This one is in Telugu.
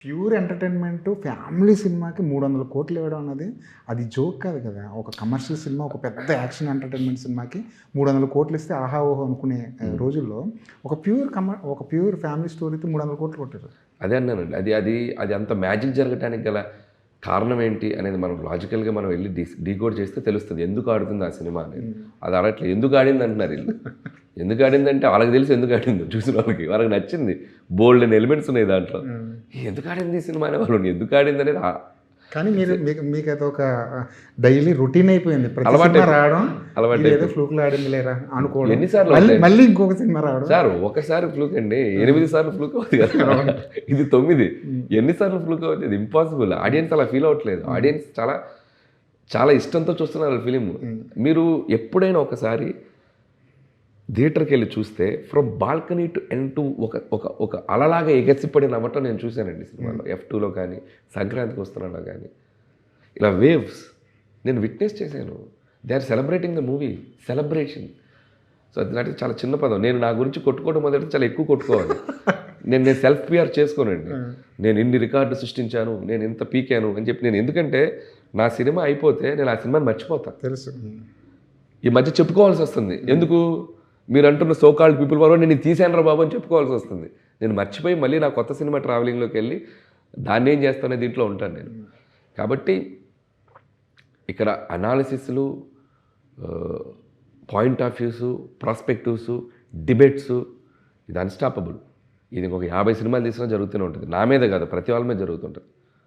ప్యూర్ ఎంటర్టైన్మెంట్ ఫ్యామిలీ సినిమాకి 300 కోట్లు ఇవ్వడం అన్నది అది జోక్ కాదు కదా. ఒక కమర్షియల్ సినిమా, ఒక పెద్ద యాక్షన్ ఎంటర్టైన్మెంట్ సినిమాకి 300 కోట్లు ఇస్తే ఆహా ఓహో అనుకునే రోజుల్లో ఒక ప్యూర్ ఫ్యామిలీ స్టోరీతో 300 కోట్లు కొట్టారు. అదే అన్నానండి. అది అది అది అంత మ్యాజిక్ జరగటానికి గల కారణం ఏంటి అనేది మనం లాజికల్గా మనం వెళ్ళి డీకోడ్ చేస్తే తెలుస్తుంది ఎందుకు ఆడుతుంది ఆ సినిమా అనేది. అది ఆడట్లేదు, ఎందుకు ఆడింది అంటున్నారు వీళ్ళు. ఎందుకు ఆడిందంటే వాళ్ళకి తెలిసి ఎందుకు ఆడిందో, చూసిన వాళ్ళకి నచ్చింది. బోల్డ్ అని ఎలిమెంట్స్ ఉన్నాయి దాంట్లో. ఎందుకు ఆడింది ఈ సినిమా అనే వాళ్ళు ఎందుకు ఆడింది అనేది. కానీ మీకు అది ఒక డైలీ రొటీన్ అయిపోయింది. ప్రతి రావడం ఏదో ఫ్లూక్లో ఆడింది లేరా అనుకోవడం, ఎన్నిసార్లు మళ్ళీ ఇంకొక సినిమా రావడం. సార్ ఒకసారి ఫ్లూక్ అండి, 8 సార్లు ఫ్లూక్ అవుతుంది కదా, ఇది 9. ఎన్నిసార్లు ఫ్లూక్ అవుతుంది, ఇది ఇంపాసిబుల్. ఆడియన్స్ అలా ఫీల్ అవ్వట్లేదు. ఆడియన్స్ చాలా చాలా ఇష్టంతో చూస్తున్నారు ఫిలిం. మీరు ఎప్పుడైనా ఒకసారి థియేటర్కి వెళ్ళి చూస్తే from balcony to end to ఒక అలలాగా ఎగసిపడి నవ్వటం నేను చూశానండి సినిమాలో. F2లో కానీ, సంక్రాంతికి వస్తున్నాలో కానీ, ఇలా వేవ్స్ నేను విట్నెస్ చేశాను. They are celebrating the movie, celebration. So అది నాటి చాలా చిన్న పదం. నేను నా గురించి కొట్టుకోవడం మొదటి చాలా ఎక్కువ కొట్టుకోవాలి. నేను సెల్ఫ్ పిఆర్ చేసుకోనండి. నేను ఇన్ని రికార్డు సృష్టించాను, నేను ఇంత పీకాను అని చెప్పి. నేను ఎందుకంటే నా సినిమా అయిపోతే నేను ఆ సినిమాని మర్చిపోతాను. తెలుసు, ఈ మధ్య చెప్పుకోవాల్సి వస్తుంది. ఎందుకు మీరు అంటున్న సోకాల్డ్ పీపుల్ వరకు నేను తీసాను బాబు అని చెప్పుకోవాల్సి వస్తుంది. నేను మర్చిపోయి మళ్ళీ నా కొత్త సినిమా ట్రావెలింగ్లోకి వెళ్ళి దాన్ని ఏం చేస్తానే దీంట్లో ఉంటాను నేను. కాబట్టి ఇక్కడ అనాలిసిస్లు, point of views, prospectives, debates, ఇది అన్స్టాపబుల్. ఇది ఒక 50 సినిమాలు తీసినా జరుగుతూనే ఉంటుంది. నా మీద కాదు, ప్రతి వాళ్ళ మీద జరుగుతుంటుంది.